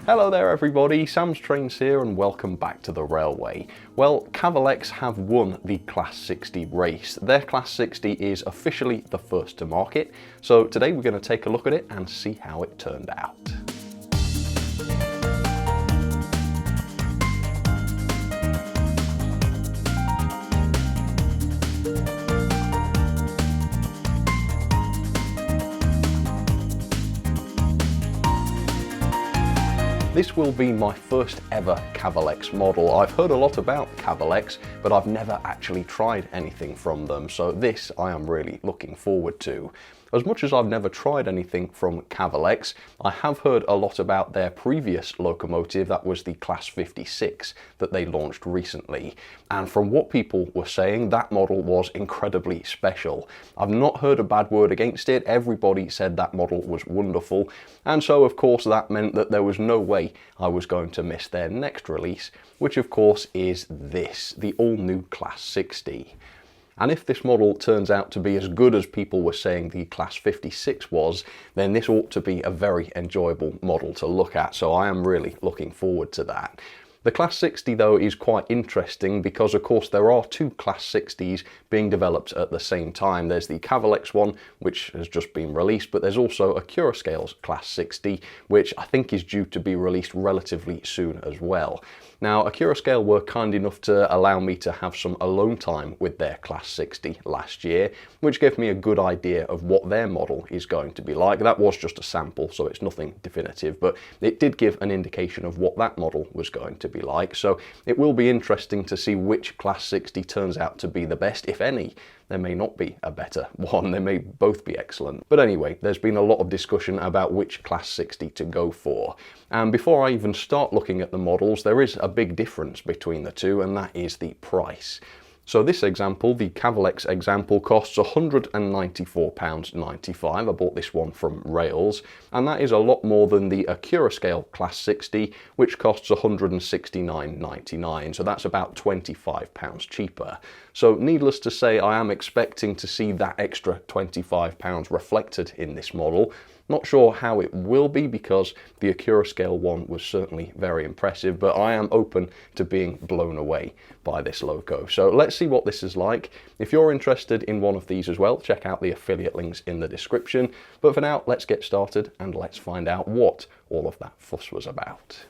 Hello there everybody, Sam's Trains here and welcome back to the railway. Well, Cavalex have won the Class 60 race. Their Class 60 is officially the first to market, so today we're going to take a look at it and see how it turned out. This will be my first ever Cavalex model. I've heard a lot about Cavalex, but I've never actually tried anything from them, so this I am really looking forward to. As much as I've never tried anything from Cavalex, I have heard a lot about their previous locomotive, that was the Class 56 that they launched recently. And from what people were saying, that model was incredibly special. I've not heard a bad word against it. Everybody said that model was wonderful. And so of course that meant that there was no way I was going to miss their next release, which of course is this, the all-new Class 60. And if this model turns out to be as good as people were saying the Class 56 was, then this ought to be a very enjoyable model to look at, so I am really looking forward to that. The Class 60 though is quite interesting because of course there are two Class 60s being developed at the same time. There's the Cavalex one, which has just been released, but there's also a Curoscale's Class 60, which I think is due to be released relatively soon as well. Now, Curoscale were kind enough to allow me to have some alone time with their Class 60 last year, which gave me a good idea of what their model is going to be like. That was just a sample, so it's nothing definitive, but it did give an indication of what that model was going to be like. So it will be interesting to see which Class 60 turns out to be the best, if any. There may not be a better one, they may both be excellent. But anyway, there's been a lot of discussion about which Class 60 to go for. And before I even start looking at the models, there is a big difference between the two, and that is the price. So this example, the Cavalex example, costs £194.95. I bought this one from Rails, and that is a lot more than the Curoscale Class 60, which costs £169.99. So that's about £25 cheaper. So needless to say, I am expecting to see that extra £25 reflected in this model. Not sure how it will be because the Curoscale one was certainly very impressive, but I am open to being blown away by this loco. So let's see what this is like. If you're interested in one of these as well, check out the affiliate links in the description. But for now, let's get started and let's find out what all of that fuss was about.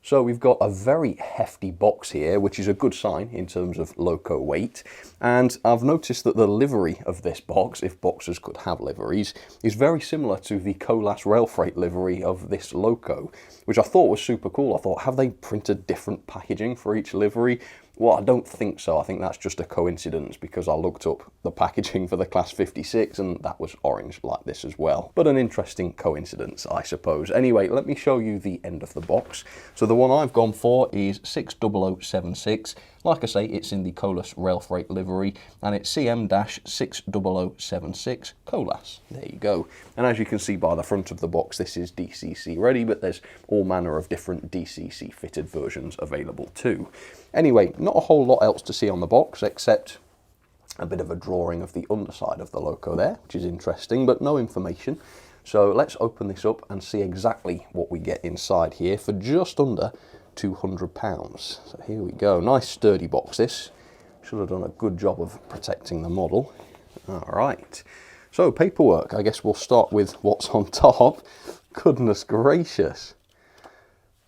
So we've got a very hefty box here, which is a good sign in terms of loco weight. And I've noticed that the livery of this box, if boxes could have liveries, is very similar to the Colas rail freight livery of this loco, which I thought was super cool. I thought, have they printed different packaging for each livery? Well, I don't think so. I think that's just a coincidence because I looked up the packaging for the Class 56 and that was orange like this as well. But an interesting coincidence, I suppose. Anyway, let me show you the end of the box. So the one I've gone for is 60076. Like I say, it's in the Colas rail freight livery and it's CM-60076 Colas. There you go. And as you can see by the front of the box, this is DCC ready, but there's all manner of different DCC fitted versions available too. Anyway, not a whole lot else to see on the box except a bit of a drawing of the underside of the loco there, which is interesting, but no information. So let's open this up and see exactly what we get inside here for just under £200. So here we go. Nice sturdy box this. Should have done a good job of protecting the model. All right. So paperwork, I guess we'll start with what's on top. Goodness gracious.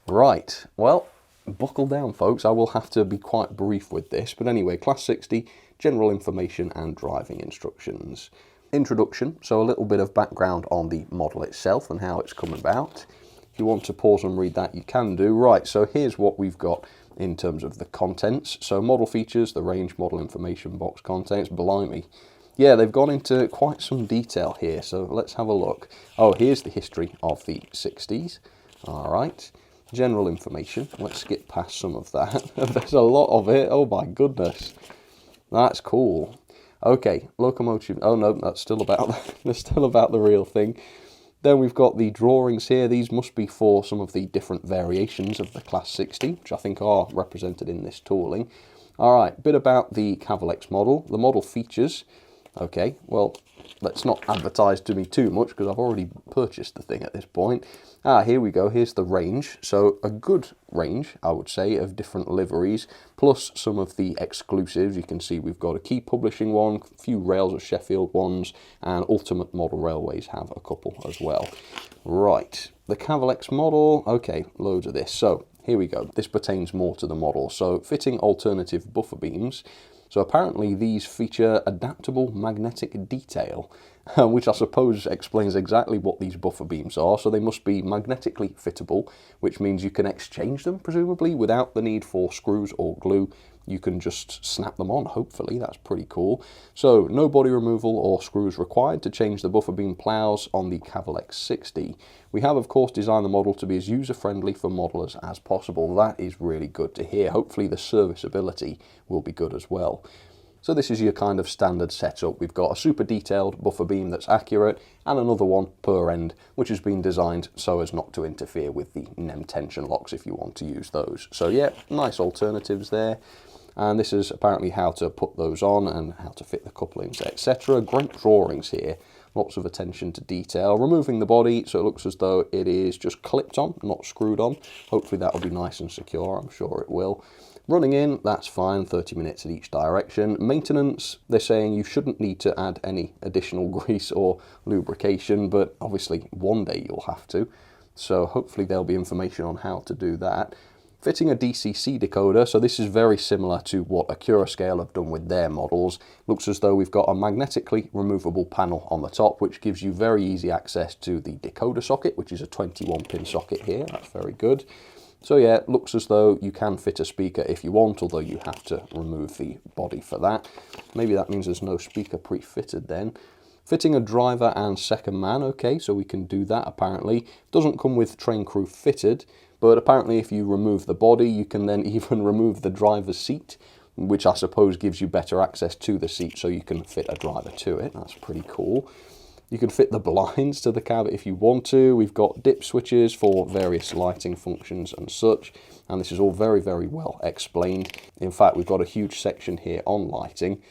Right, well, buckle down folks, I will have to be quite brief with this, but anyway, Class 60, general information and driving instructions. Introduction, so a little bit of background on the model itself and how it's come about. If you want to pause and read that, you can do. Right, so here's what we've got in terms of the contents. So model features, the range, model information, box contents, blimey. Yeah, they've gone into quite some detail here, so let's have a look. Oh, here's the history of the 60s. All right. General information, let's skip past some of that. There's a lot of it, oh my goodness. That's cool. Okay, locomotive, oh no, that's still about the real thing. Then we've got the drawings here. These must be for some of the different variations of the Class 60, which I think are represented in this tooling. All right, bit about the Cavalex model. The model features, Okay, well, let's not advertise to me too much because I've already purchased the thing at this point. Here we go. Here's the range. So a good range, I would say, of different liveries, plus some of the exclusives. You can see we've got a Key Publishing one, a few Rails of Sheffield ones, and Ultimate Model Railways have a couple as well. Right, the Cavalex model. Okay, loads of this. So here we go. This pertains more to the model. So fitting alternative buffer beams. So apparently these feature adaptable magnetic detail, which I suppose explains exactly what these buffer beams are. So they must be magnetically fittable, which means you can exchange them, presumably, without the need for screws or glue. You can just snap them on, hopefully. That's pretty cool. So no body removal or screws required to change the buffer beam plows on the Cavalex 60. We have, of course, designed the model to be as user-friendly for modelers as possible. That is really good to hear. Hopefully the serviceability will be good as well. So this is your kind of standard setup. We've got a super detailed buffer beam that's accurate and another one per end, which has been designed so as not to interfere with the NEM tension locks if you want to use those. So yeah, nice alternatives there. And this is apparently how to put those on and how to fit the couplings, etc. Great drawings here, lots of attention to detail. Removing the body so it looks as though it is just clipped on, not screwed on. Hopefully that will be nice and secure, I'm sure it will. Running in, that's fine, 30 minutes in each direction. Maintenance, they're saying you shouldn't need to add any additional grease or lubrication, but obviously one day you'll have to. So hopefully there'll be information on how to do that. Fitting a DCC decoder, so this is very similar to what Accurascale have done with their models. Looks as though we've got a magnetically removable panel on the top, which gives you very easy access to the decoder socket, which is a 21-pin socket here. That's very good. So yeah, it looks as though you can fit a speaker if you want, although you have to remove the body for that. Maybe that means there's no speaker pre-fitted then. Fitting a driver and second man, okay, so we can do that apparently. Doesn't come with train crew fitted, but apparently if you remove the body, you can then even remove the driver's seat, which I suppose gives you better access to the seat so you can fit a driver to it. That's pretty cool. You can fit the blinds to the cab if you want to. We've got dip switches for various lighting functions and such. And this is all very, very well explained. In fact, we've got a huge section here on lighting.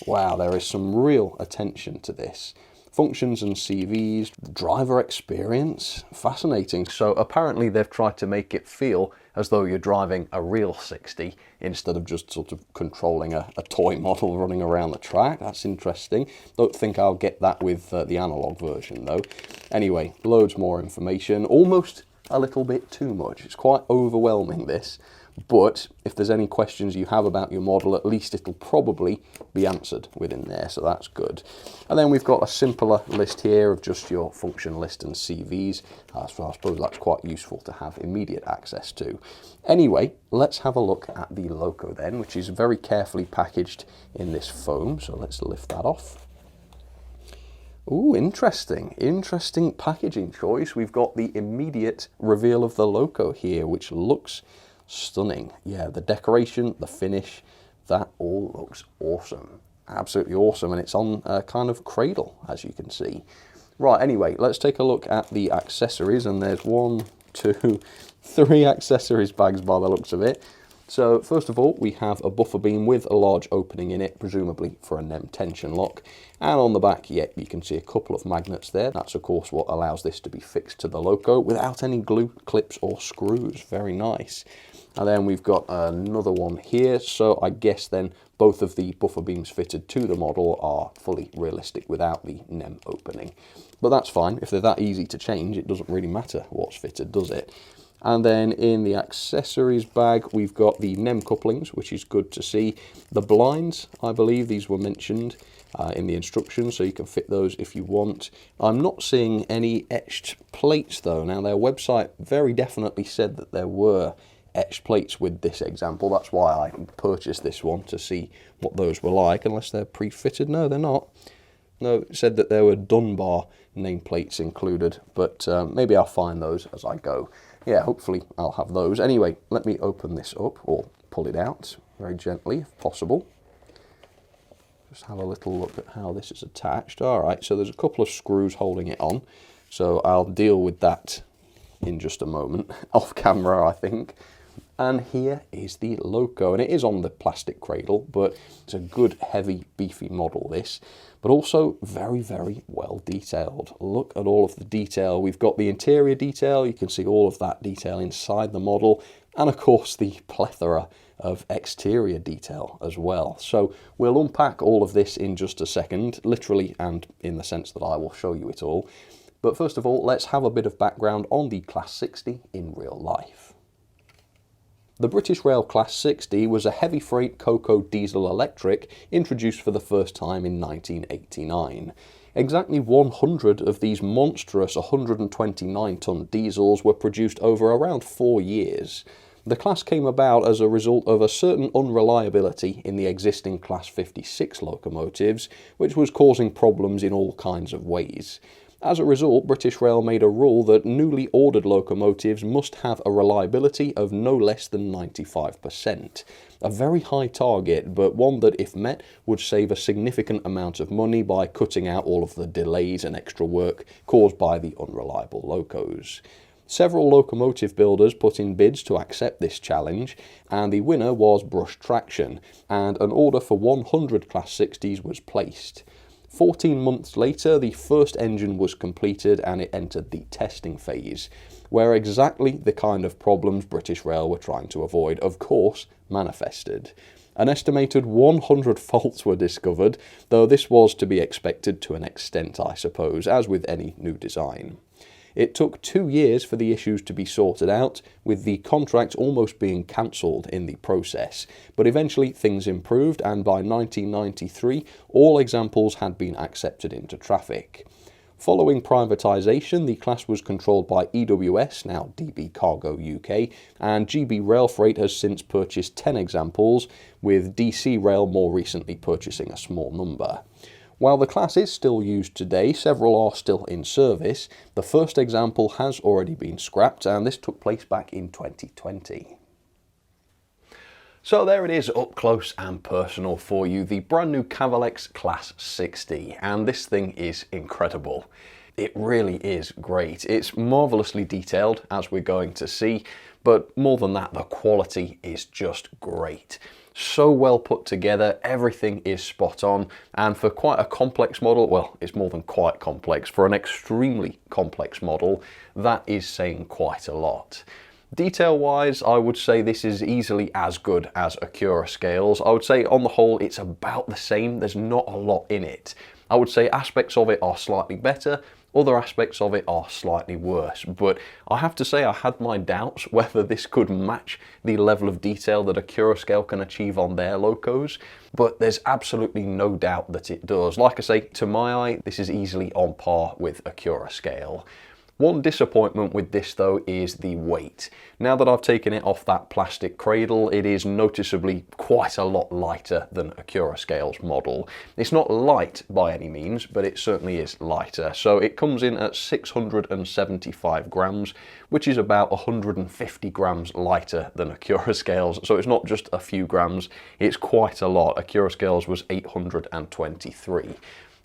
Wow, there is some real attention to this. Functions and CVs, driver experience, fascinating. So apparently they've tried to make it feel as though you're driving a real 60 instead of just sort of controlling a toy model running around the track. That's interesting. Don't think I'll get that with the analog version though. Anyway, loads more information, almost a little bit too much. It's quite overwhelming, this. But if there's any questions you have about your model, at least it'll probably be answered within there, so that's good. And then we've got a simpler list here of just your function list and CVs, so I suppose that's quite useful to have immediate access to. Anyway, let's have a look at the loco then, which is very carefully packaged in this foam, so let's lift that off. Ooh, interesting packaging choice. We've got the immediate reveal of the loco here, which looks stunning. Yeah, the decoration, the finish, that all looks awesome. Absolutely awesome, and it's on a kind of cradle, as you can see. Right, anyway, let's take a look at the accessories, and there's 1, 2, 3 accessories bags by the looks of it. So first of all, we have a buffer beam with a large opening in it, presumably for a NEM tension lock. And on the back, yeah, you can see a couple of magnets there. That's of course what allows this to be fixed to the loco without any glue, clips or screws. Very nice. And then we've got another one here. So I guess then both of the buffer beams fitted to the model are fully realistic without the NEM opening. But that's fine. If they're that easy to change, it doesn't really matter what's fitted, does it? And then in the accessories bag, we've got the NEM couplings, which is good to see. The blinds, I believe these were mentioned in the instructions, so you can fit those if you want. I'm not seeing any etched plates though. Now their website very definitely said that there were etched plates with this example. That's why I purchased this one, to see what those were like, unless they're pre-fitted. No, they're not. No, it said that there were Dunbar nameplates included, but maybe I'll find those as I go. Yeah, hopefully I'll have those. Anyway, let me open this up, or pull it out very gently if possible. Just have a little look at how this is attached. All right, so there's a couple of screws holding it on, so I'll deal with that in just a moment, off camera I think. And here is the loco, and it is on the plastic cradle, but it's a good, heavy, beefy model, this, but also very, very well detailed. Look at all of the detail. We've got the interior detail, you can see all of that detail inside the model, and of course the plethora of exterior detail as well. So we'll unpack all of this in just a second, literally and in the sense that I will show you it all. But first of all, let's have a bit of background on the Class 60 in real life. The British Rail Class 60 was a heavy freight Cocoa diesel electric introduced for the first time in 1989. Exactly 100 of these monstrous 129-ton diesels were produced over around 4 years. The class came about as a result of a certain unreliability in the existing Class 56 locomotives, which was causing problems in all kinds of ways. As a result, British Rail made a rule that newly ordered locomotives must have a reliability of no less than 95%. A very high target, but one that, if met, would save a significant amount of money by cutting out all of the delays and extra work caused by the unreliable locos. Several locomotive builders put in bids to accept this challenge, and the winner was Brush Traction, and an order for 100 Class 60s was placed. 14 months later, the first engine was completed and it entered the testing phase, where exactly the kind of problems British Rail were trying to avoid, of course, manifested. An estimated 100 faults were discovered, though this was to be expected to an extent, I suppose, as with any new design. It took 2 years for the issues to be sorted out, with the contract almost being cancelled in the process, but eventually things improved, and by 1993 all examples had been accepted into traffic. Following privatisation, the class was controlled by EWS, now DB Cargo UK, and GB Rail Freight has since purchased 10 examples, with DC Rail more recently purchasing a small number. While the class is still used today, several are still in service. The first example has already been scrapped, and this took place back in 2020. So there it is, up close and personal for you, the brand new Cavalex Class 60, and this thing is incredible. It really is great. It's marvellously detailed, as we're going to see, but more than that, the quality is just great. So well put together, everything is spot on, and for quite a complex model, well, it's more than quite complex, for an extremely complex model, that is saying quite a lot. Detail-wise, I would say this is easily as good as Acura scales. I would say on the whole, it's about the same. There's not a lot in it. I would say aspects of it are slightly better, other aspects of it are slightly worse, but I have to say I had my doubts whether this could match the level of detail that Acura scale can achieve on their locos, but there's absolutely no doubt that it does. Like I say, to my eye, this is easily on par with Acura scale. One disappointment with this though is the weight. Now that I've taken it off that plastic cradle, it is noticeably quite a lot lighter than Acura Scale's model. It's not light by any means, but it certainly is lighter. So it comes in at 675 grams, which is about 150 grams lighter than Acura Scale's. So it's not just a few grams, it's quite a lot. Acura Scale's was 823.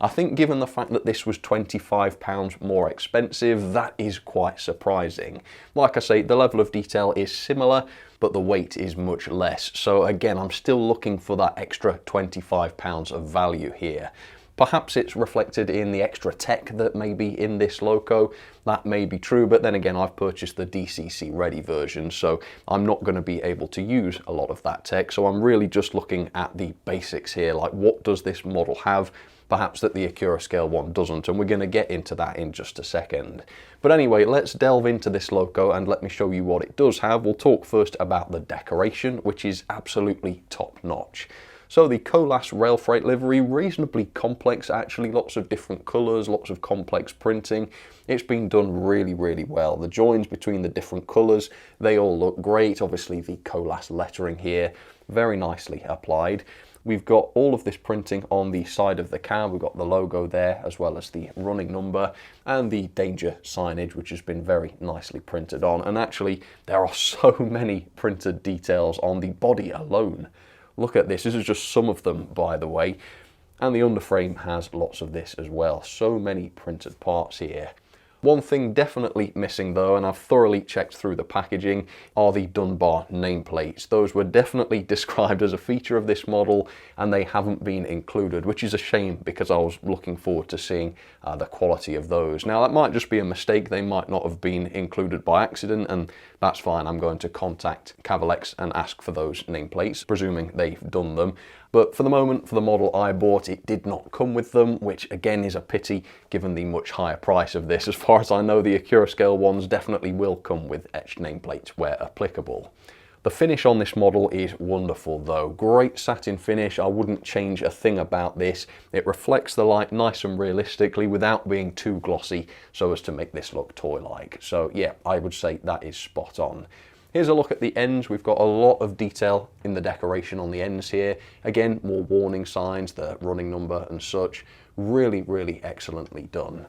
I think given the fact that this was £25 more expensive, that is quite surprising. Like I say, the level of detail is similar, but the weight is much less. So again, I'm still looking for that extra £25 of value here. Perhaps it's reflected in the extra tech that may be in this loco. That may be true, but then again, I've purchased the DCC ready version, so I'm not going to be able to use a lot of that tech. So I'm really just looking at the basics here, like what does this model have? Perhaps that the Acura Scale one doesn't, and we're going to get into that in just a second. But anyway, let's delve into this loco and let me show you what it does have. We'll talk first about the decoration, which is absolutely top notch. So the Colas rail freight livery, reasonably complex actually, lots of different colours, lots of complex printing. It's been done really, really well. The joins between the different colours, they all look great. Obviously the Colas lettering here, very nicely applied. We've got all of this printing on the side of the cab. We've got the logo there, as well as the running number and the danger signage, which has been very nicely printed on. And actually, there are so many printed details on the body alone. Look at this. This is just some of them, by the way. And the underframe has lots of this as well. So many printed parts here. One thing definitely missing though, and I've thoroughly checked through the packaging, are the Dunbar nameplates. Those were definitely described as a feature of this model and they haven't been included, which is a shame because I was looking forward to seeing the quality of those. Now that might just be a mistake, they might not have been included by accident, and that's fine. I'm going to contact Cavalex and ask for those nameplates, presuming they've done them. But for the moment, for the model I bought, it did not come with them, which again is a pity given the much higher price of this. As far as I know, the Accurascale ones definitely will come with etched nameplates where applicable. The finish on this model is wonderful though. Great satin finish. I wouldn't change a thing about this. It reflects the light nice and realistically without being too glossy so as to make this look toy-like. So yeah, I would say that is spot on. Here's a look at the ends. We've got a lot of detail in the decoration on the ends here. Again, more warning signs, the running number and such. Really, really excellently done.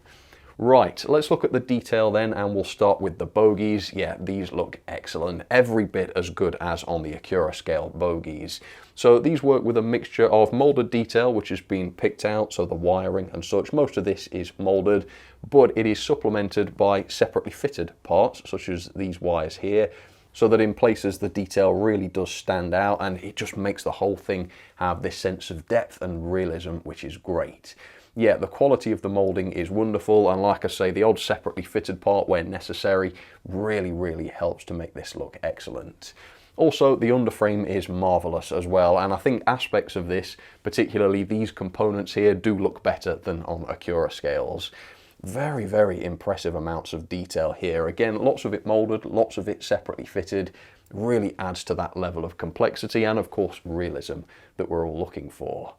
Right, let's look at the detail then, and we'll start with the bogies. Yeah, these look excellent. Every bit as good as on the Accurascale bogies. So these work with a mixture of molded detail, which has been picked out, so the wiring and such. Most of this is molded, but it is supplemented by separately fitted parts, such as these wires here, so that in places the detail really does stand out and it just makes the whole thing have this sense of depth and realism, which is great. Yeah, the quality of the moulding is wonderful, and like I say, the odd separately fitted part where necessary really, really helps to make this look excellent. Also, the underframe is marvellous as well, and I think aspects of this, particularly these components here, do look better than on Accurascales. Very, very impressive amounts of detail here. Again, lots of it molded, lots of it separately fitted. Really adds to that level of complexity and of course realism that we're all looking for.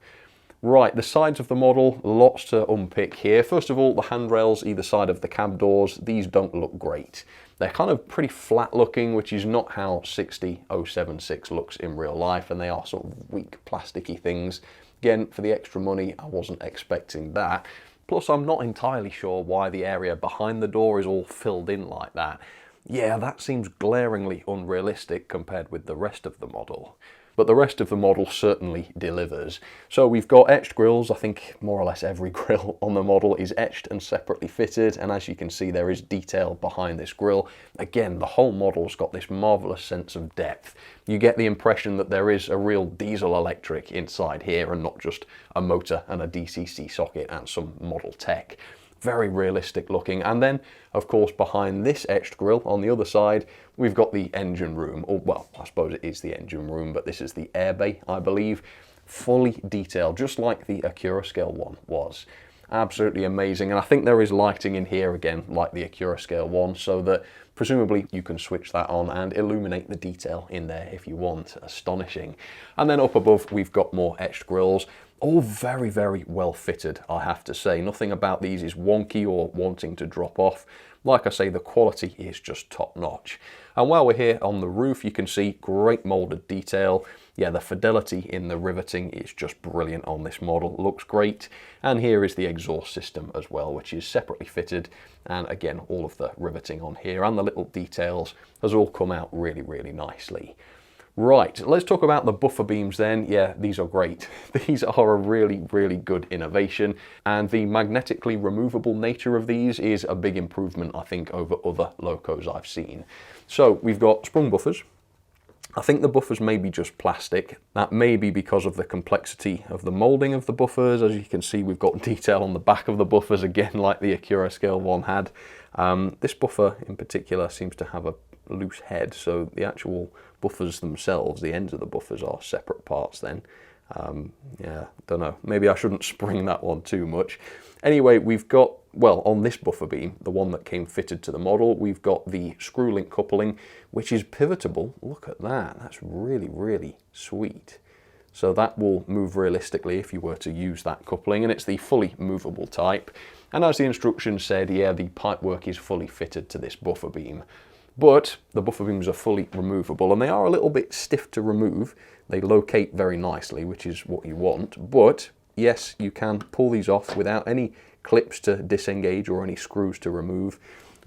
Right, the sides of the model, lots to unpick here. First of all, the handrails either side of the cab doors, these don't look great. They're kind of pretty flat looking, which is not how 60076 looks in real life, and they are sort of weak plasticky things. Again, for the extra money, I wasn't expecting that. Plus, I'm not entirely sure why the area behind the door is all filled in like that. Yeah, that seems glaringly unrealistic compared with the rest of the model. But the rest of the model certainly delivers. So we've got etched grills. I think more or less every grill on the model is etched and separately fitted, and as you can see, there is detail behind this grill. Again, the whole model's got this marvellous sense of depth. You get the impression that there is a real diesel electric inside here and not just a motor and a DCC socket and some model tech. Very realistic looking. And then, of course, behind this etched grille on the other side, we've got the engine room. Or, well, I suppose it is the engine room, but this is the air bay, I believe. Fully detailed, just like the Accurascale one was. Absolutely amazing. And I think there is lighting in here again, like the Accurascale one, so that presumably you can switch that on and illuminate the detail in there if you want. Astonishing. And then up above, we've got more etched grills. All very, very well fitted, I have to say. Nothing about these is wonky or wanting to drop off. Like I say, the quality is just top notch. And while we're here on the roof, you can see great molded detail. Yeah, the fidelity in the riveting is just brilliant on this model. Looks great. And here is the exhaust system as well, which is separately fitted. And again, all of the riveting on here and the little details has all come out really, really nicely. Right, let's talk about the buffer beams then. Yeah, these are great. These are a really, really good innovation, and the magnetically removable nature of these is a big improvement, I think, over other locos I've seen. So we've got sprung buffers. I think the buffers may be just plastic. That may be because of the complexity of the moulding of the buffers. As you can see, we've got detail on the back of the buffers, again, like the Accurascale one had. This buffer in particular seems to have a loose head, so the actual buffers themselves, the ends of the buffers, are separate parts then. Yeah, don't know, maybe I shouldn't spring that one too much. Anyway, we've got, well, on this buffer beam, the one that came fitted to the model, we've got the screw link coupling, which is pivotable. Look at that, that's really, really sweet. So that will move realistically if you were to use that coupling, and it's the fully movable type. And as the instructions said, yeah, the pipework is fully fitted to this buffer beam. But the buffer beams are fully removable, and they are a little bit stiff to remove. They locate very nicely, which is what you want. But yes, you can pull these off without any clips to disengage or any screws to remove,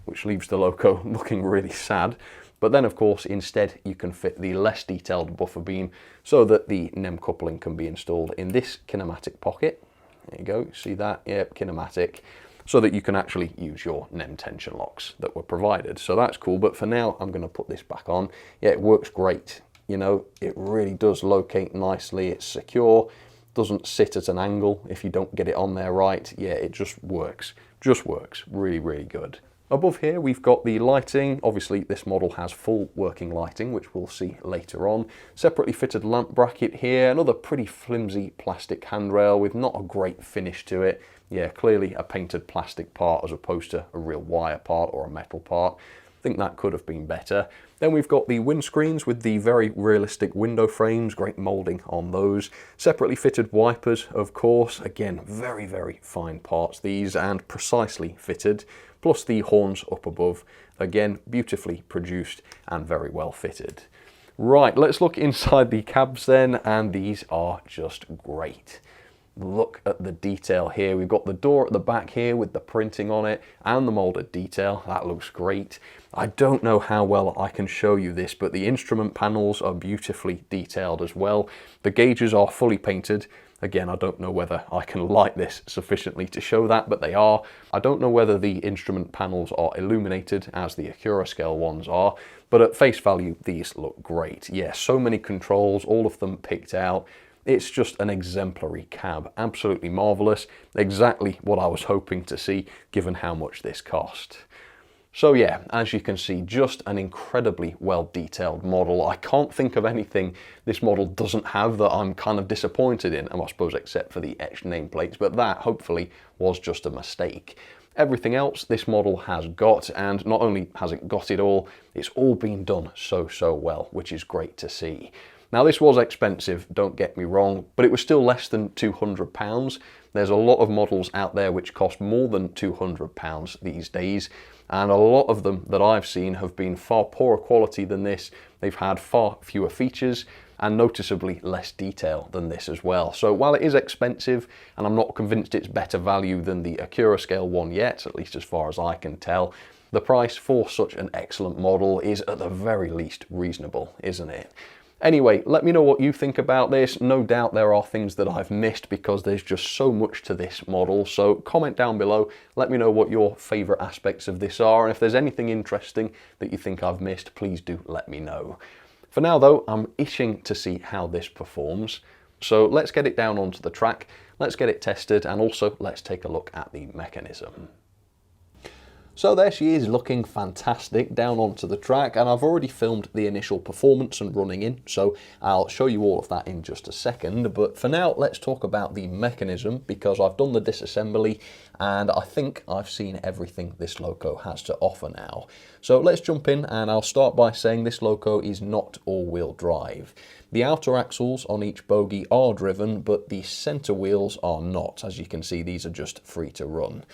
which leaves the loco looking really sad. But then, of course, instead you can fit the less detailed buffer beam so that the NEM coupling can be installed in this kinematic pocket. There you go, see that? Yep, kinematic. so that you can actually use your NEM tension locks that were provided. So that's cool, but for now I'm going to put this back on. Yeah, it works great. You know, it really does locate nicely, it's secure, doesn't sit at an angle if you don't get it on there right. Yeah, it just works really, really good. Above here we've got the lighting. Obviously this model has full working lighting, which we'll see later on. Separately fitted lamp bracket here, another pretty flimsy plastic handrail with not a great finish to it. Yeah, clearly a painted plastic part as opposed to a real wire part or a metal part. I think that could have been better. Then we've got the windscreens with the very realistic window frames, great moulding on those. Separately fitted wipers, of course. Again, very, very fine parts these and precisely fitted. Plus the horns up above. Again, beautifully produced and very well fitted. Right, let's look inside the cabs then, and these are just great. Look at the detail here. We've got the door at the back here with the printing on it and the molded detail. That looks great. I don't know how well I can show you this, but the instrument panels are beautifully detailed as well. The gauges are fully painted. Again, I don't know whether I can light this sufficiently to show that, but they are. I don't know whether the instrument panels are illuminated as the Accurascale ones are, but at face value, these look great. Yeah, so many controls, all of them picked out. It's just an exemplary cab, absolutely marvellous, exactly what I was hoping to see given how much this cost. So yeah, as you can see, just an incredibly well detailed model. I can't think of anything this model doesn't have that I'm kind of disappointed in, I suppose except for the etched nameplates, but that hopefully was just a mistake. Everything else this model has got, and not only has it got it all, it's all been done so well, which is great to see. Now this was expensive, don't get me wrong, but it was still less than £200. There's a lot of models out there which cost more than £200 these days, and a lot of them that I've seen have been far poorer quality than this. They've had far fewer features and noticeably less detail than this as well. So while it is expensive, and I'm not convinced it's better value than the Accurascale one yet, at least as far as I can tell, the price for such an excellent model is at the very least reasonable, isn't it? Anyway, let me know what you think about this. No doubt there are things that I've missed because there's just so much to this model. So comment down below, let me know what your favourite aspects of this are. And if there's anything interesting that you think I've missed, please do let me know. For now though, I'm itching to see how this performs. So let's get it down onto the track, let's get it tested, and also let's take a look at the mechanism. So there she is, looking fantastic down onto the track, and I've already filmed the initial performance and running in, so I'll show you all of that in just a second. But for now, let's talk about the mechanism, because I've done the disassembly and I think I've seen everything this loco has to offer now. So let's jump in, and I'll start by saying this loco is not all-wheel drive. The outer axles on each bogie are driven, but the centre wheels are not. As you can see, these are just free to run.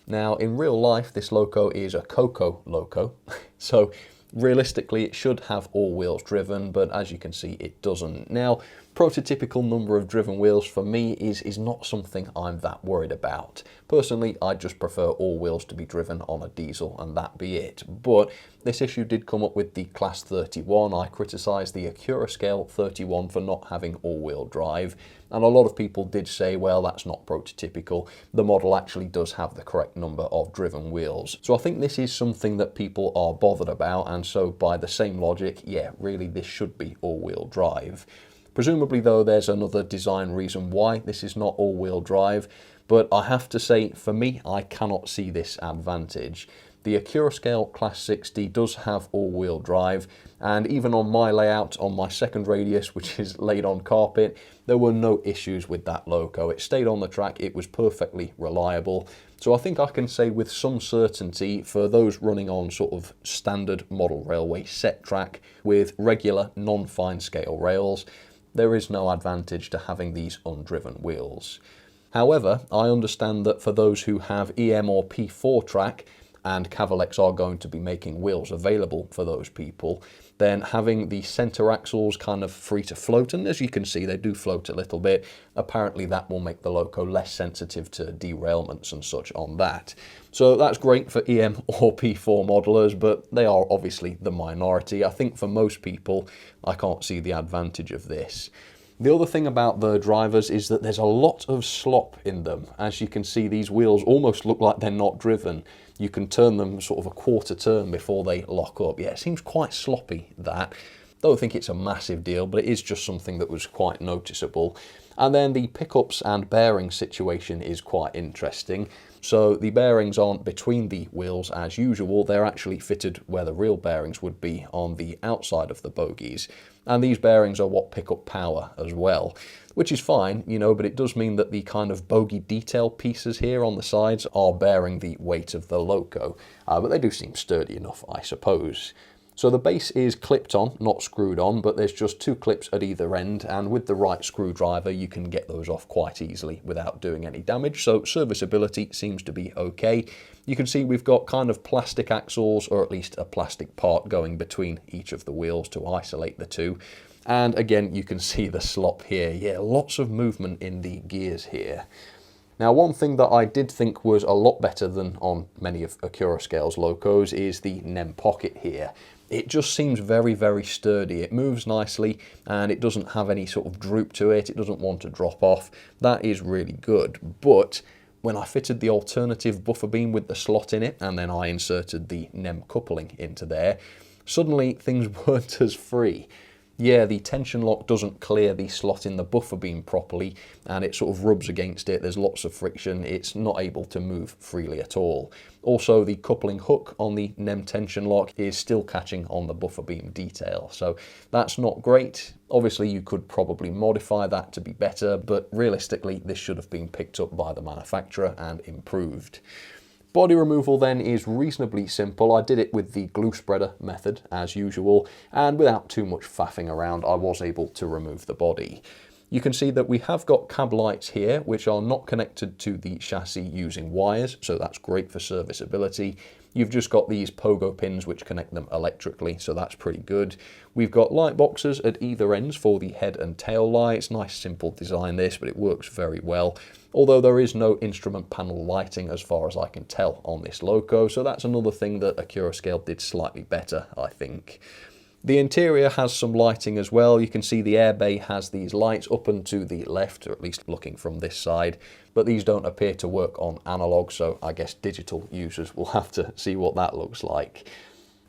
Now, in real life, this loco is a Coco loco, so realistically it should have all wheels driven, but as you can see, it doesn't. Now, prototypical number of driven wheels for me is not something I'm that worried about. Personally, I just prefer all wheels to be driven on a diesel and that be it. But this issue did come up with the Class 31. I criticised the Accurascale 31 for not having all-wheel drive, and a lot of people did say, well, that's not prototypical. The model actually does have the correct number of driven wheels. So I think this is something that people are bothered about, and so by the same logic, yeah, really this should be all-wheel drive. Presumably though, there's another design reason why this is not all-wheel drive, but I have to say, for me, I cannot see this advantage. The Accurascale Class 60 does have all-wheel drive, and even on my layout on my second radius, which is laid on carpet, there were no issues with that loco. It stayed on the track, it was perfectly reliable. So I think I can say with some certainty, for those running on sort of standard model railway set track with regular non-fine scale rails, there is no advantage to having these undriven wheels. However, I understand that for those who have EM or P4 track, and Cavalex are going to be making wheels available for those people, then having the centre axles kind of free to float, and as you can see they do float a little bit, apparently that will make the loco less sensitive to derailments and such on that. So that's great for EM or P4 modelers, but they are obviously the minority. I think for most people I can't see the advantage of this. The other thing about the drivers is that there's a lot of slop in them. As you can see, these wheels almost look like they're not driven. You can turn them sort of a quarter turn before they lock up. Yeah, it seems quite sloppy, that. Don't think it's a massive deal, but it is just something that was quite noticeable. And then the pickups and bearing situation is quite interesting. So the bearings aren't between the wheels as usual, they're actually fitted where the real bearings would be on the outside of the bogies. And these bearings are what pick up power as well, which is fine, you know, but it does mean that the kind of bogie detail pieces here on the sides are bearing the weight of the loco, but they do seem sturdy enough, I suppose. So the base is clipped on, not screwed on, but there's just 2 clips at either end, and with the right screwdriver you can get those off quite easily without doing any damage, so serviceability seems to be okay. You can see we've got kind of plastic axles, or at least a plastic part going between each of the wheels to isolate the two. And again, you can see the slop here. Yeah, lots of movement in the gears here. Now, one thing that I did think was a lot better than on many of Accurascale's locos is the NEM pocket here. It just seems very, very sturdy. It moves nicely and it doesn't have any sort of droop to it. It doesn't want to drop off. That is really good. But when I fitted the alternative buffer beam with the slot in it and then I inserted the NEM coupling into there, suddenly things weren't as free. Yeah, the tension lock doesn't clear the slot in the buffer beam properly and it sort of rubs against it. There's lots of friction. It's not able to move freely at all. Also, the coupling hook on the NEM tension lock is still catching on the buffer beam detail, so that's not great. Obviously, you could probably modify that to be better, but realistically, this should have been picked up by the manufacturer and improved. Body removal then is reasonably simple. I did it with the glue spreader method as usual, and without too much faffing around I was able to remove the body. You can see that we have got cab lights here which are not connected to the chassis using wires, so that's great for serviceability. You've just got these pogo pins which connect them electrically, so that's pretty good. We've got light boxes at either ends for the head and tail lights. Nice simple design this, but it works very well. Although there is no instrument panel lighting as far as I can tell on this loco, so that's another thing that Accurascale did slightly better, I think. The interior has some lighting as well. You can see the air bay has these lights up and to the left, or at least looking from this side, but these don't appear to work on analog, so I guess digital users will have to see what that looks like.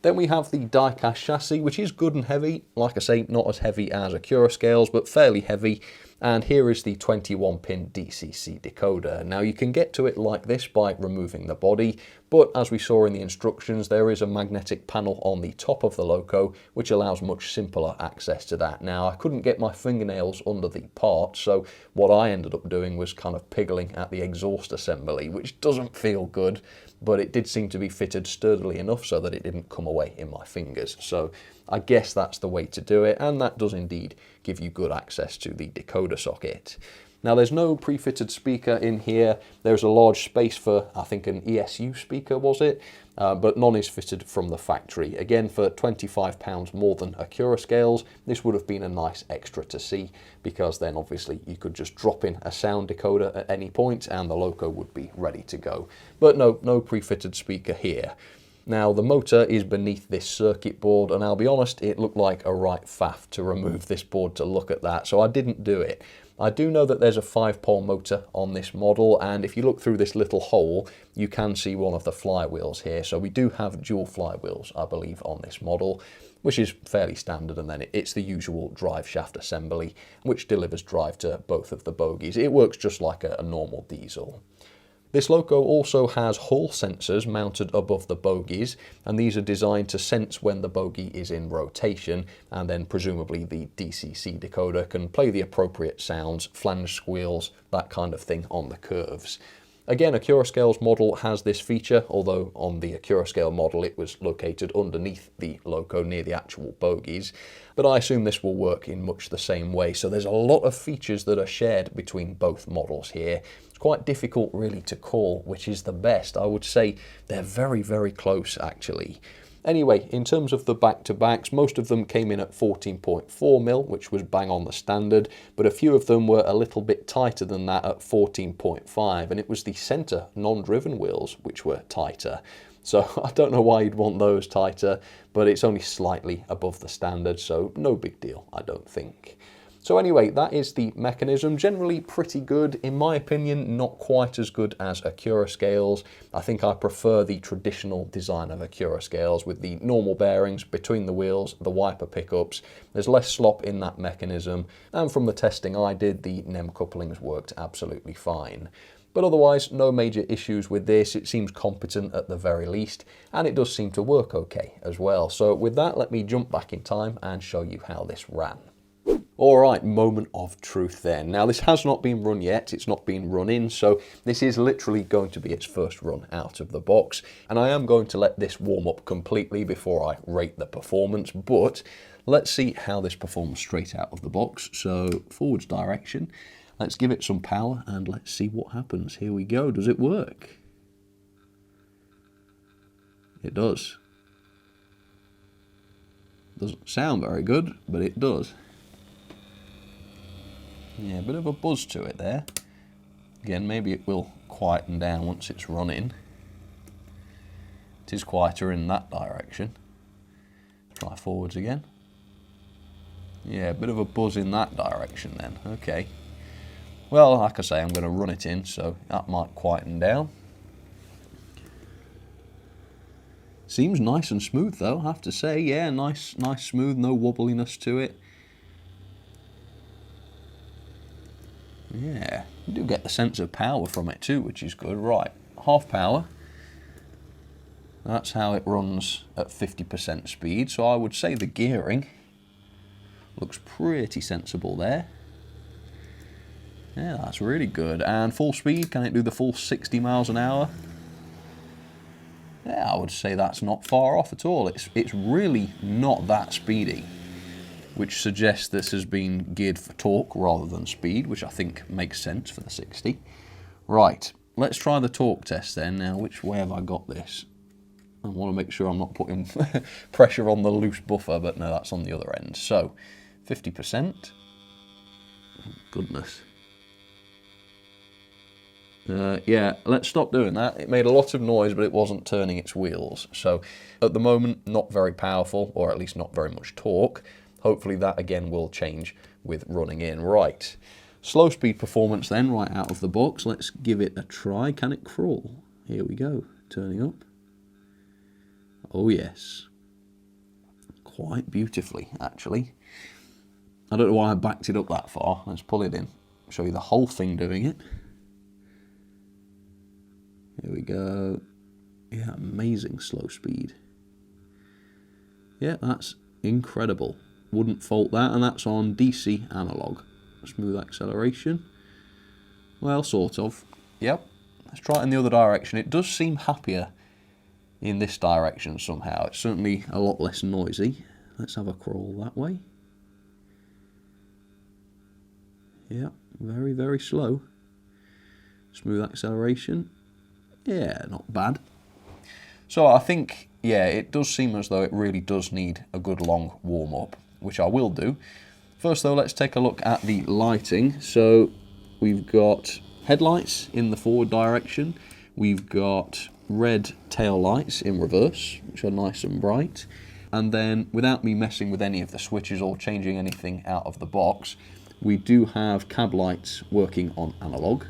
Then we have the die-cast chassis, which is good and heavy. Like I say, not as heavy as Accurascale's, but fairly heavy. And here is the 21-pin DCC decoder. Now you can get to it like this by removing the body, but as we saw in the instructions, there is a magnetic panel on the top of the loco, which allows much simpler access to that. Now I couldn't get my fingernails under the part, so what I ended up doing was kind of piggling at the exhaust assembly, which doesn't feel good, but it did seem to be fitted sturdily enough so that it didn't come away in my fingers. So I guess that's the way to do it, and that does indeed give you good access to the decoder socket. Now there's no pre-fitted speaker in here. There's a large space for, I think, an ESU speaker, was it? But none is fitted from the factory. Again, for £25 more than Accurascale's, this would have been a nice extra to see, because then obviously you could just drop in a sound decoder at any point and the loco would be ready to go. But no pre-fitted speaker here. Now the motor is beneath this circuit board, and I'll be honest, it looked like a right faff to remove this board to look at that, so I didn't do it. I do know that there's a 5-pole motor on this model, and if you look through this little hole, you can see one of the flywheels here. So we do have dual flywheels, I believe, on this model, which is fairly standard, and then it's the usual drive shaft assembly, which delivers drive to both of the bogies. It works just like a normal diesel. This loco also has Hall sensors mounted above the bogies, and these are designed to sense when the bogie is in rotation, and then presumably the DCC decoder can play the appropriate sounds, flange squeals, that kind of thing on the curves. Again, Accurascale's model has this feature, although on the Accurascale model it was located underneath the loco near the actual bogies, but I assume this will work in much the same way. So there's a lot of features that are shared between both models here. It's quite difficult really to call which is the best. I would say they're very, very close actually. Anyway, in terms of the back-to-backs, most of them came in at 14.4mm, which was bang on the standard, but a few of them were a little bit tighter than that at 14.5, and it was the centre non-driven wheels which were tighter. So I don't know why you'd want those tighter, but it's only slightly above the standard, so no big deal, I don't think. So anyway, that is the mechanism. Generally pretty good. In my opinion, not quite as good as Acura scales. I think I prefer the traditional design of Acura scales with the normal bearings between the wheels, the wiper pickups. There's less slop in that mechanism. And from the testing I did, the NEM couplings worked absolutely fine. But otherwise, no major issues with this. It seems competent at the very least, and it does seem to work okay as well. So with that, let me jump back in time and show you how this ran. Alright, moment of truth then. Now this has not been run yet, it's not been run in, so this is literally going to be its first run out of the box. And I am going to let this warm up completely before I rate the performance, but let's see how this performs straight out of the box. So forwards direction. Let's give it some power and let's see what happens. Here we go. Does it work? It does. Doesn't sound very good, but it does. Yeah, a bit of a buzz to it there. Again, maybe it will quieten down once it's running. It is quieter in that direction. Try forwards again. Yeah, a bit of a buzz in that direction then. Okay. Well, like I say, I'm going to run it in, so that might quieten down. Seems nice and smooth though, I have to say. Yeah, nice smooth, no wobbliness to it. Yeah, you do get the sense of power from it too, which is good. Right, half power. That's how it runs at 50% speed, so I would say the gearing looks pretty sensible there. Yeah, that's really good. And full speed, can it do the full 60 miles an hour? Yeah, I would say that's not far off at all. It's really not that speedy, which suggests this has been geared for torque rather than speed, which I think makes sense for the 60. Right, let's try the torque test then. Now, which way have I got this? I want to make sure I'm not putting pressure on the loose buffer, but no, that's on the other end. So, 50%. Oh, goodness. Yeah, let's stop doing that. It made a lot of noise, but it wasn't turning its wheels. So at the moment, not very powerful, or at least not very much torque. Hopefully that again will change with running in. Right, slow speed performance then, right out of the box. Let's give it a try. Can it crawl? Here we go, turning up. Oh yes, quite beautifully actually. I don't know why I backed it up that far. Let's pull it in, show you the whole thing doing it. Here we go. Yeah, amazing slow speed. Yeah, that's incredible. Wouldn't fault that, and that's on DC analog. Smooth acceleration. Well, sort of. Yep. Let's try it in the other direction. It does seem happier in this direction somehow. It's certainly a lot less noisy. Let's have a crawl that way. Yeah, very, very slow. Smooth acceleration. Yeah, not bad. So I think, yeah, it does seem as though it really does need a good long warm-up, which I will do. First though, let's take a look at the lighting. So we've got headlights in the forward direction. We've got red tail lights in reverse, which are nice and bright. And then, without me messing with any of the switches or changing anything out of the box, we do have cab lights working on analog.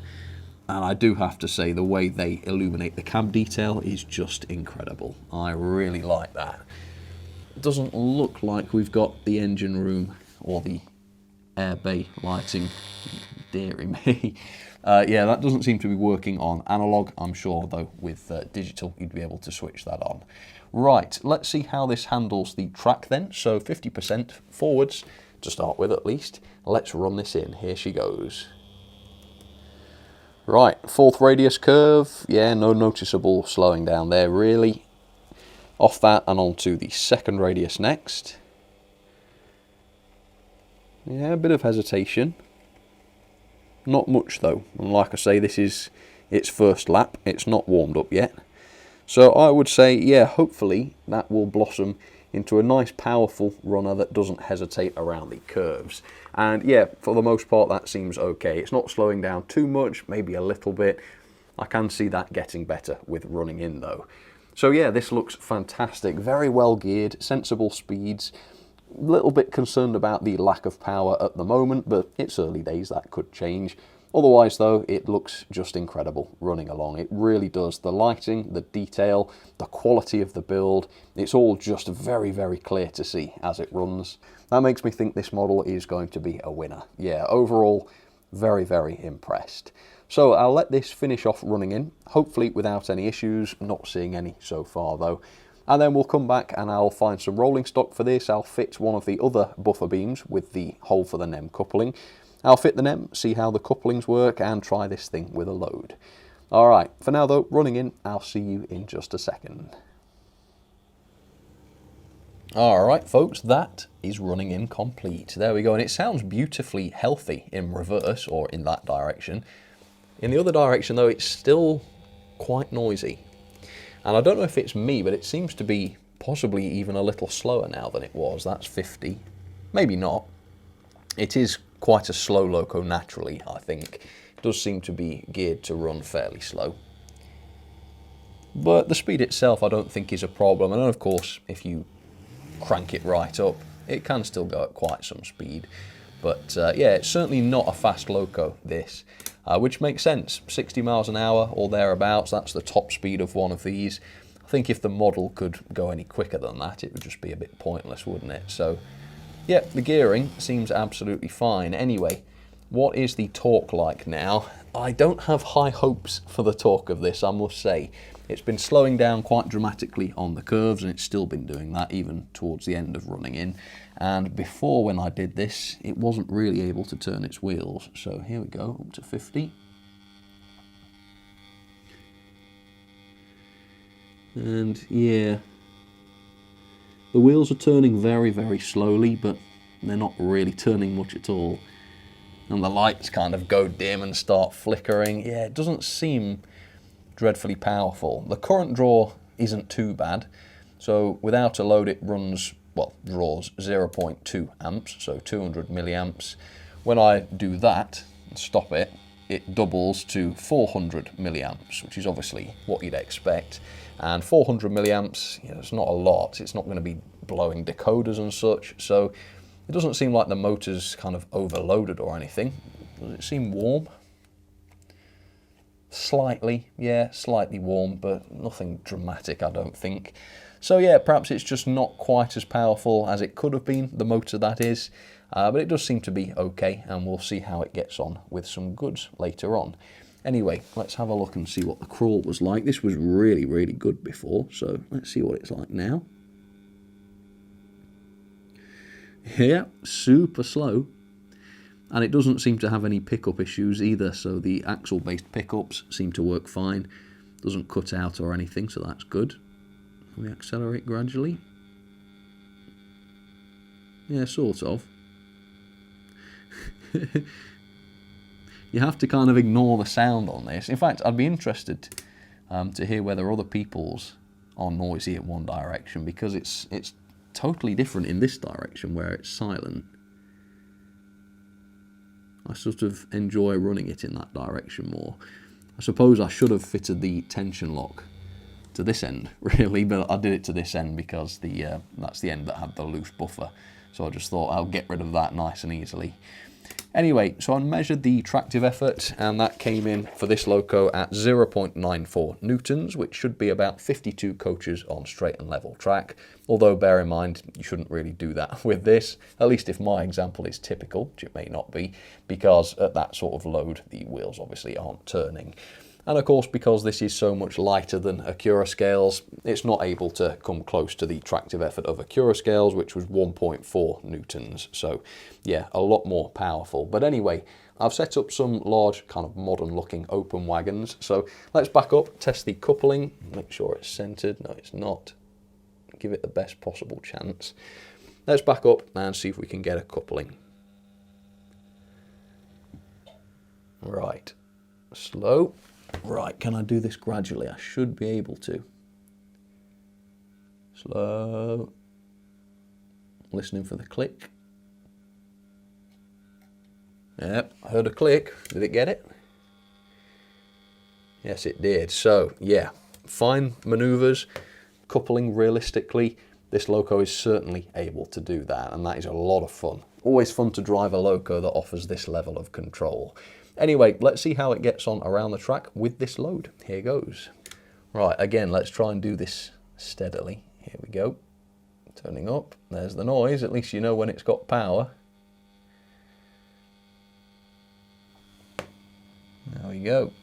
And I do have to say, the way they illuminate the cab detail is just incredible. I really like that. It doesn't look like we've got the engine room or the air bay lighting. Deary me. Yeah, that doesn't seem to be working on analog. I'm sure, though, with digital, you'd be able to switch that on. Right, let's see how this handles the track then. So 50% forwards, to start with at least. Let's run this in. Here she goes. Right, fourth radius curve, yeah, no noticeable slowing down there really. Off that and onto the second radius next. Yeah, a bit of hesitation. Not much though, and like I say, this is its first lap, it's not warmed up yet. So I would say, yeah, hopefully that will blossom into a nice powerful runner that doesn't hesitate around the curves. And yeah, for the most part that seems okay. It's not slowing down too much, maybe a little bit. I can see that getting better with running in though. So yeah, this looks fantastic, very well geared, sensible speeds, Little bit concerned about the lack of power at the moment, but it's early days, that could change. Otherwise though, it looks just incredible running along. It really does. The lighting, the detail, the quality of the build, it's all just very, very clear to see as it runs. That makes me think this model is going to be a winner. Yeah, overall, very, very impressed. So I'll let this finish off running in, hopefully without any issues, not seeing any so far though. And then we'll come back and I'll find some rolling stock for this. I'll fit one of the other buffer beams with the hole for the NEM coupling. I'll fit the NEM, see how the couplings work, and try this thing with a load. Alright, for now though, running in, I'll see you in just a second. Alright folks, that is running in complete. There we go, and it sounds beautifully healthy in reverse, or in that direction. In the other direction though, it's still quite noisy. And I don't know if it's me, but it seems to be possibly even a little slower now than it was. That's 50. Maybe not. It is quite a slow loco naturally, I think. It does seem to be geared to run fairly slow. But the speed itself I don't think is a problem. And of course, if you crank it right up, it can still go at quite some speed. But yeah, it's certainly not a fast loco, this. Which makes sense. 60 miles an hour or thereabouts, that's the top speed of one of these. I think if the model could go any quicker than that, it would just be a bit pointless, wouldn't it? So yeah, the gearing seems absolutely fine. Anyway, what is the torque like now? I don't have high hopes for the torque of this, I must say. It's been slowing down quite dramatically on the curves, and it's still been doing that even towards the end of running in. And before, when I did this, it wasn't really able to turn its wheels. So here we go, up to 50. And yeah, the wheels are turning very, very slowly, but they're not really turning much at all. And the lights kind of go dim and start flickering. Yeah, it doesn't seem dreadfully powerful. The current draw isn't too bad. So without a load, it runs, well, draws 0.2 amps, so 200 milliamps. When I do that and stop it, it doubles to 400 milliamps, which is obviously what you'd expect. And 400 milliamps, you know, it's not a lot. It's not going to be blowing decoders and such, so it doesn't seem like the motor's kind of overloaded or anything. Does it seem warm? Slightly, yeah, slightly warm, but nothing dramatic, I don't think. So yeah, perhaps it's just not quite as powerful as it could have been, the motor that is, but it does seem to be okay, and we'll see how it gets on with some goods later on. Anyway, let's have a look and see what the crawl was like. This was really, really good before, so let's see what it's like now. Yeah, super slow. And it doesn't seem to have any pickup issues either, so the axle-based pickups seem to work fine. Doesn't cut out or anything, so that's good. We accelerate gradually. Yeah, sort of. You have to kind of ignore the sound on this. In fact, I'd be interested to hear whether other people's are noisy in one direction, because it's totally different in this direction where it's silent. I sort of enjoy running it in that direction more. I suppose I should have fitted the tension lock to this end, really, but I did it to this end because that's the end that had the loose buffer. So I just thought I'll get rid of that nice and easily. Anyway, so I measured the tractive effort, and that came in for this loco at 0.94 newtons, which should be about 52 coaches on straight and level track. Although bear in mind, you shouldn't really do that with this, at least if my example is typical, which it may not be, because at that sort of load, the wheels obviously aren't turning. And of course, because this is so much lighter than Acura scales, it's not able to come close to the tractive effort of Acura scales, which was 1.4 newtons. So yeah, a lot more powerful. But anyway, I've set up some large kind of modern looking open wagons. So let's back up, test the coupling, make sure it's centered. No, it's not. Give it the best possible chance. Let's back up and see if we can get a coupling. Right, slow. Right, can I do this gradually? I should be able to. Slow. Listening for the click. Yep, I heard a click. Did it get it? Yes, it did. So, yeah, fine manoeuvres, coupling realistically, This loco is certainly able to do that, and that is a lot of fun. Always fun to drive a loco that offers this level of control. Anyway, let's see how it gets on around the track with this load. Here goes. Right, again, let's try and do this steadily. Here we go. Turning up. There's the noise. At least you know when it's got power. There we go.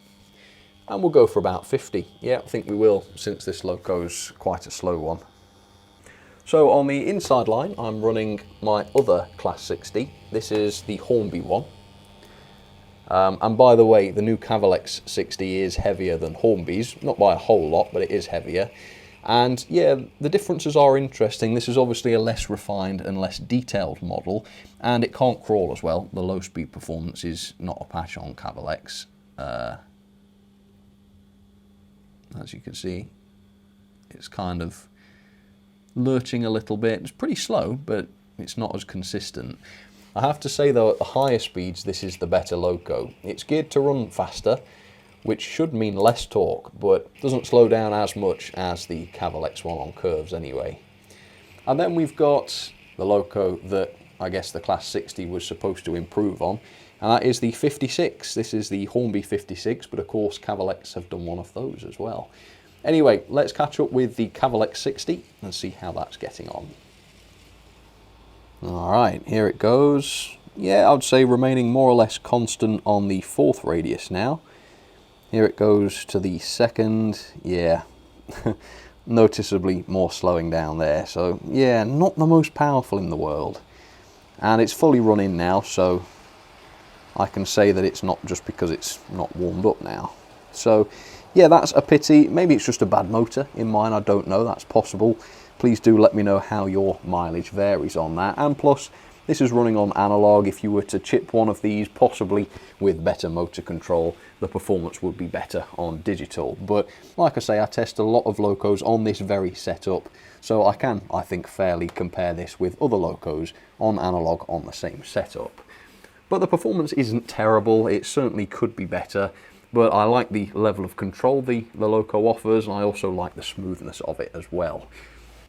And we'll go for about 50. Yeah, I think we will, since this loco's quite a slow one. So on the inside line, I'm running my other Class 60. This is the Hornby one. And by the way, the new Cavalex 60 is heavier than Hornby's, not by a whole lot, but it is heavier. And yeah, the differences are interesting. This is obviously a less refined and less detailed model, and it can't crawl as well. The low speed performance is not a patch on Cavalex. As you can see, it's kind of lurching a little bit. It's pretty slow, but it's not as consistent. I have to say though, at the higher speeds, this is the better loco. It's geared to run faster, which should mean less torque, but doesn't slow down as much as the Cavalex one on curves anyway. And then we've got the loco that I guess the Class 60 was supposed to improve on, and that is the 56. This is the Hornby 56, but of course Cavalex have done one of those as well. Anyway, let's catch up with the Cavalex 60 and see how that's getting on. Alright, here it goes. Yeah, I would say remaining more or less constant on the 4th radius now. Here it goes to the 2nd. Yeah, noticeably more slowing down there. So yeah, not the most powerful in the world. And it's fully run in now, so I can say that it's not just because it's not warmed up now. So yeah, that's a pity. Maybe it's just a bad motor in mine, I don't know, that's possible. Please do let me know how your mileage varies on that. And plus, this is running on analog. If you were to chip one of these, possibly with better motor control, the performance would be better on digital. But like I say, I test a lot of locos on this very setup, so I can, I think, fairly compare this with other locos on analog on the same setup. But the performance isn't terrible. It certainly could be better. But I like the level of control the loco offers, and I also like the smoothness of it as well.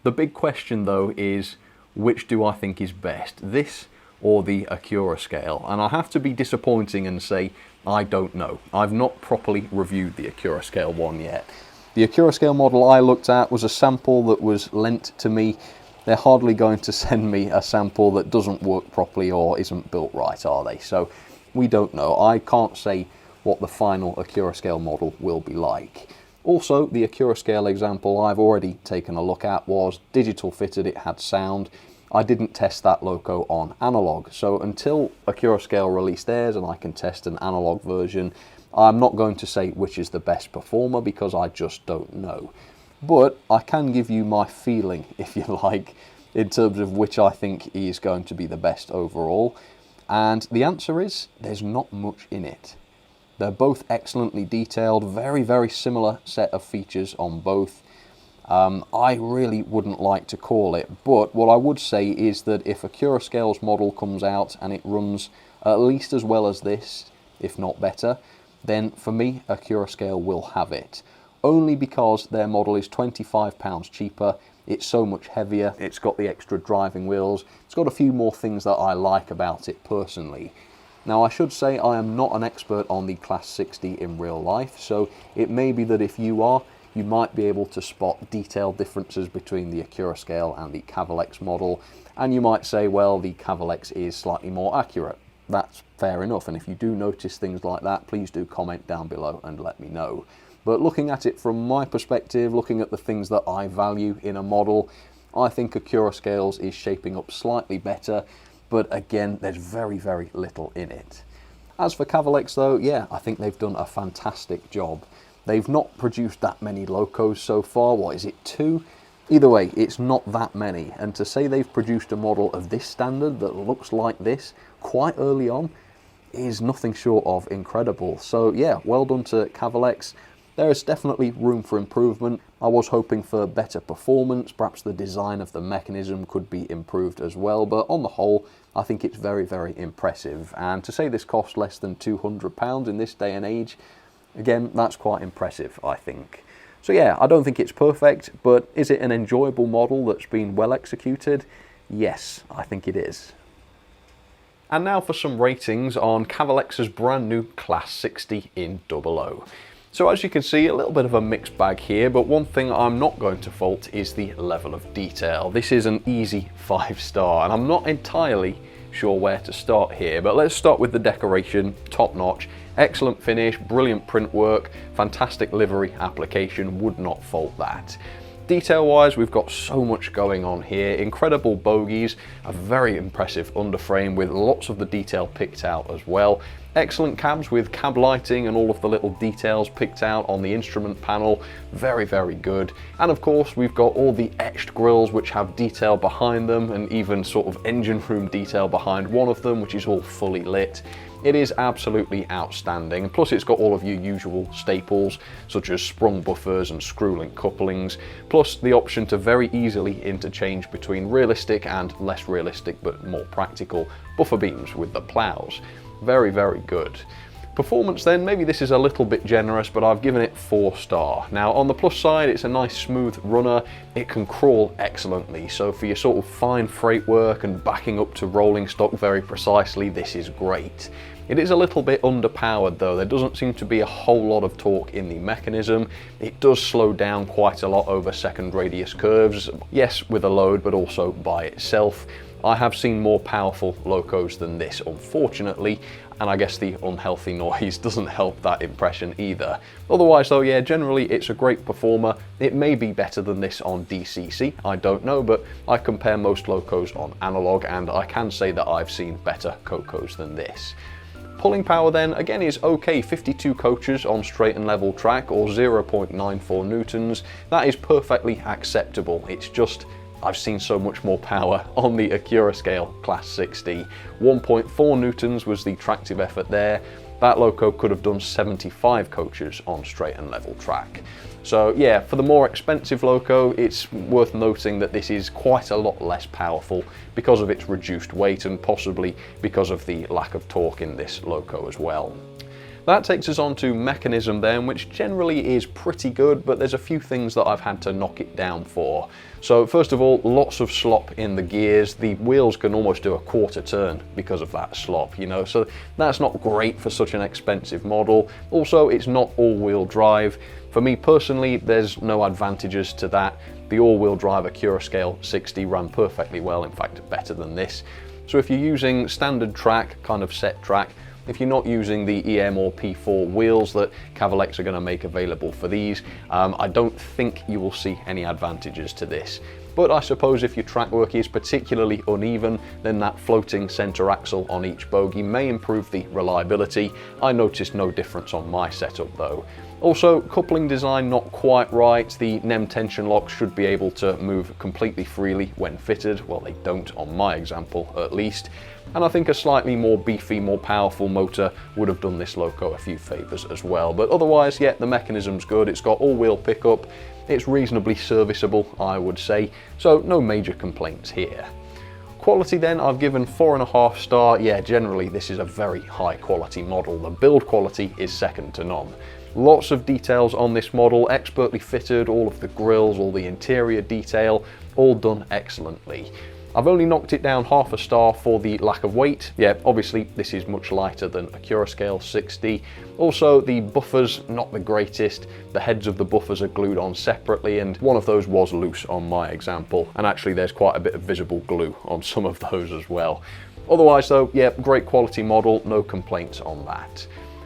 The big question though is, which do I think is best, this or the Acura scale? And I have to be disappointing and say, I don't know. I've not properly reviewed the Acura scale one yet. The Acura scale model I looked at was a sample that was lent to me. They're hardly going to send me a sample that doesn't work properly or isn't built right, are they? So we don't know. I can't say what the final Acura scale model will be like. Also, the Acura scale example I've already taken a look at was digital fitted, it had sound. I didn't test that loco on analog, so until Acura scale release theirs and I can test an analog version, I'm not going to say which is the best performer because I just don't know. But I can give you my feeling, if you like, in terms of which I think is going to be the best overall. And the answer is, there's not much in it. They're both excellently detailed, very, very similar set of features on both. I really wouldn't like to call it, but what I would say is that if Acura Scale's model comes out and it runs at least as well as this, if not better, then for me, Acura Scale will have it. Only because their model is £25 cheaper, it's so much heavier, it's got the extra driving wheels, it's got a few more things that I like about it personally. Now I should say I am not an expert on the Class 60 in real life, so it may be that if you are, you might be able to spot detailed differences between the Acura scale and the Cavalex model, and you might say, well, the Cavalex is slightly more accurate. That's fair enough, and if you do notice things like that, please do comment down below and let me know. But looking at it from my perspective, looking at the things that I value in a model, I think Acura Scales is shaping up slightly better, but again, there's very, very little in it. As for Cavalex though, yeah, I think they've done a fantastic job. They've not produced that many locos so far. What is it, 2? Either way, it's not that many. And to say they've produced a model of this standard that looks like this quite early on is nothing short of incredible. So yeah, well done to Cavalex. There is definitely room for improvement. I was hoping for better performance, perhaps the design of the mechanism could be improved as well, but on the whole, I think it's very, very impressive. And to say this cost less than £200 in this day and age, again, that's quite impressive, I think. So yeah, I don't think it's perfect, but is it an enjoyable model that's been well executed? Yes, I think it is. And now for some ratings on Cavalex's brand new Class 60 in 00. So as you can see, a little bit of a mixed bag here, but one thing I'm not going to fault is the level of detail. This is an easy 5-star, and I'm not entirely sure where to start here, but let's start with the decoration. Top notch, excellent finish, brilliant print work, fantastic livery application, would not fault that. Detail wise, we've got so much going on here. Incredible bogies, a very impressive underframe with lots of the detail picked out as well. Excellent cabs with cab lighting and all of the little details picked out on the instrument panel. Very, very good. And of course, we've got all the etched grills which have detail behind them, and even sort of engine room detail behind one of them, which is all fully lit. It is absolutely outstanding. Plus it's got all of your usual staples such as sprung buffers and screw link couplings, plus the option to very easily interchange between realistic and less realistic but more practical buffer beams with the plows. Very, very good. Performance then, maybe this is a little bit generous, but I've given it 4-star. Now on the plus side, it's a nice smooth runner. It can crawl excellently, so for your sort of fine freight work and backing up to rolling stock very precisely, this is great. It is a little bit underpowered though. There doesn't seem to be a whole lot of torque in the mechanism. It does slow down quite a lot over second radius curves. Yes, with a load, but also by itself. I have seen more powerful locos than this, unfortunately, and I guess the unhealthy noise doesn't help that impression either. Otherwise though, yeah, generally it's a great performer. It may be better than this on DCC, I don't know, but I compare most locos on analog and I can say that I've seen better Cocos than this. Pulling power then, again, is okay, 52 coaches on straight and level track or 0.94 newtons. That is perfectly acceptable. It's just, I've seen so much more power on the Accurascale Class 60. 1.4 newtons was the tractive effort there. That loco could have done 75 coaches on straight and level track. So yeah, for the more expensive loco, it's worth noting that this is quite a lot less powerful because of its reduced weight and possibly because of the lack of torque in this loco as well. That takes us on to mechanism then, which generally is pretty good, but there's a few things that I've had to knock it down for. So first of all, lots of slop in the gears. The wheels can almost do a quarter turn because of that slop, you know, so that's not great for such an expensive model. Also, it's not all-wheel drive. For me personally, there's no advantages to that. The all-wheel drive Accurascale 60 ran perfectly well, in fact better than this. So if you're using standard track, kind of set track, if you're not using the EM or P4 wheels that Cavalex are going to make available for these, I don't think you will see any advantages to this. But I suppose if your track work is particularly uneven, then that floating centre axle on each bogie may improve the reliability. I noticed no difference on my setup though. Also, coupling design not quite right. The NEM tension locks should be able to move completely freely when fitted. Well, they don't on my example at least. And I think a slightly more beefy, more powerful motor would have done this loco a few favours as well. But otherwise, yeah, the mechanism's good. It's got all-wheel pickup. It's reasonably serviceable, I would say. So no major complaints here. Quality then, I've given 4.5 star. Yeah, generally this is a very high quality model. The build quality is second to none. Lots of details on this model, expertly fitted, all of the grills, all the interior detail, all done excellently. I've only knocked it down 0.5 star for the lack of weight. Yeah, obviously this is much lighter than Accurascale 60. Also, the buffers, not the greatest. The heads of the buffers are glued on separately, and one of those was loose on my example. And actually there's quite a bit of visible glue on some of those as well. Otherwise though, yeah, great quality model, no complaints on that.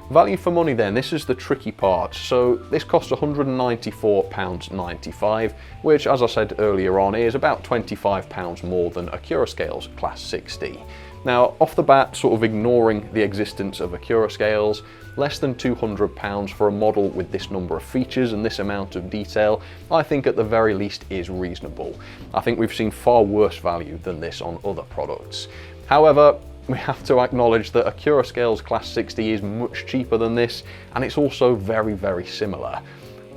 Value for money then, this is the tricky part. So this costs £194.95, which as I said earlier on is about £25 more than Accurascale's Class 60. Now off the bat, sort of ignoring the existence of Accurascales, less than £200 for a model with this number of features and this amount of detail, I think at the very least is reasonable. I think we've seen far worse value than this on other products. However, we have to acknowledge that Accurascale's Class 60 is much cheaper than this, and it's also very, very similar.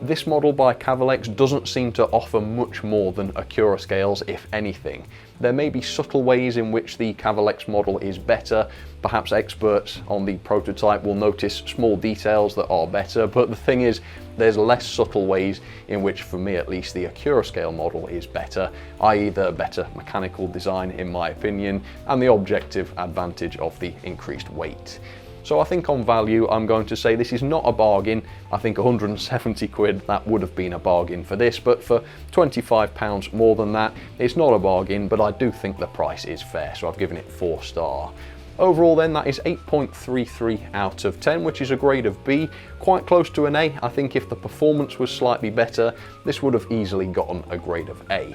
This model by Cavalex doesn't seem to offer much more than Acura scales, if anything. There may be subtle ways in which the Cavalex model is better. Perhaps experts on the prototype will notice small details that are better, but the thing is, there's less subtle ways in which, for me at least, the Acura scale model is better, i.e. the better mechanical design in my opinion, and the objective advantage of the increased weight. So I think on value, I'm going to say this is not a bargain. I think 170 quid, that would have been a bargain for this, but for £25 more than that, it's not a bargain, but I do think the price is fair, so I've given it 4-star. Overall then, that is 8.33 out of 10, which is a grade of B, quite close to an A. I think if the performance was slightly better, this would have easily gotten a grade of A.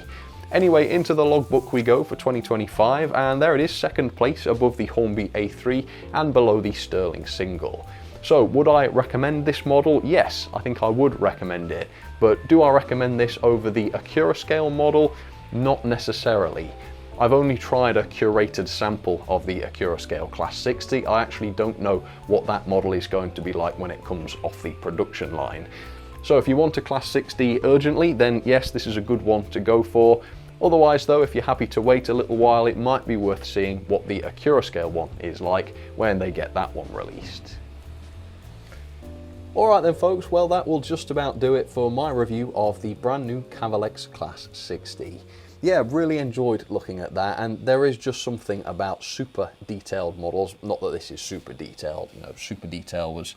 Anyway, into the logbook we go for 2025, and there it is, second place above the Hornby A3 and below the Sterling single. So would I recommend this model? Yes, I think I would recommend it, but do I recommend this over the Acura scale model? Not necessarily. I've only tried a curated sample of the Acura scale Class 60. I actually don't know what that model is going to be like when it comes off the production line. So if you want a Class 60 urgently, then yes, this is a good one to go for. Otherwise though, if you're happy to wait a little while, it might be worth seeing what the Acura scale one is like when they get that one released. Alright then folks, well that will just about do it for my review of the brand new Cavalex Class 60. Yeah, really enjoyed looking at that, and there is just something about super detailed models, not that this is super detailed, you know, super detail was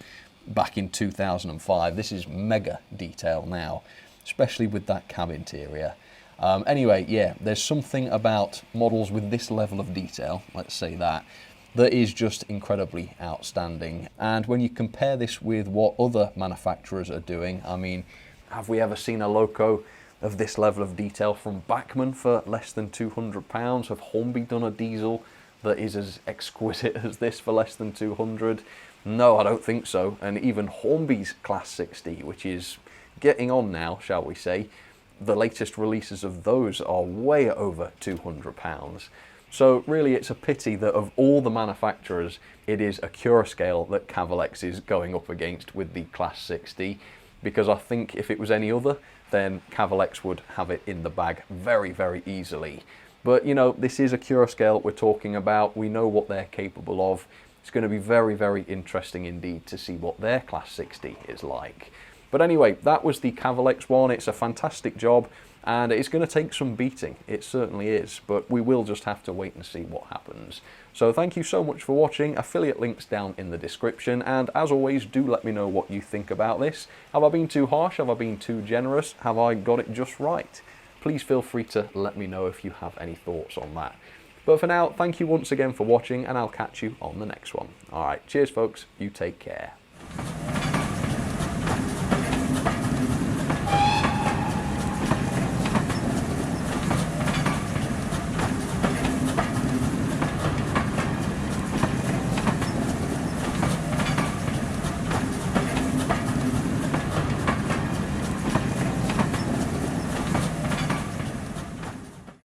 back in 2005, this is mega detail now, especially with that cab interior. Anyway, yeah, there's something about models with this level of detail, let's say that is just incredibly outstanding. And when you compare this with what other manufacturers are doing, I mean, have we ever seen a loco of this level of detail from Bachmann for less than £200? Have Hornby done a diesel that is as exquisite as this for less than 200? No, I don't think so. And even Hornby's Class 60, which is getting on now, shall we say, the latest releases of those are way over £200. So really it's a pity that of all the manufacturers, it is Acura scale that Cavalex is going up against with the Class 60, because I think if it was any other, then Cavalex would have it in the bag very, very easily. But you know, this is Acura scale we're talking about, we know what they're capable of. It's going to be very, very interesting indeed to see what their Class 60 is like. But anyway, that was the Cavalex one. It's a fantastic job, and it's going to take some beating. It certainly is, but we will just have to wait and see what happens. So thank you so much for watching. Affiliate links down in the description, and as always, do let me know what you think about this. Have I been too harsh? Have I been too generous? Have I got it just right? Please feel free to let me know if you have any thoughts on that. But for now, thank you once again for watching, and I'll catch you on the next one. Alright, cheers folks, you take care.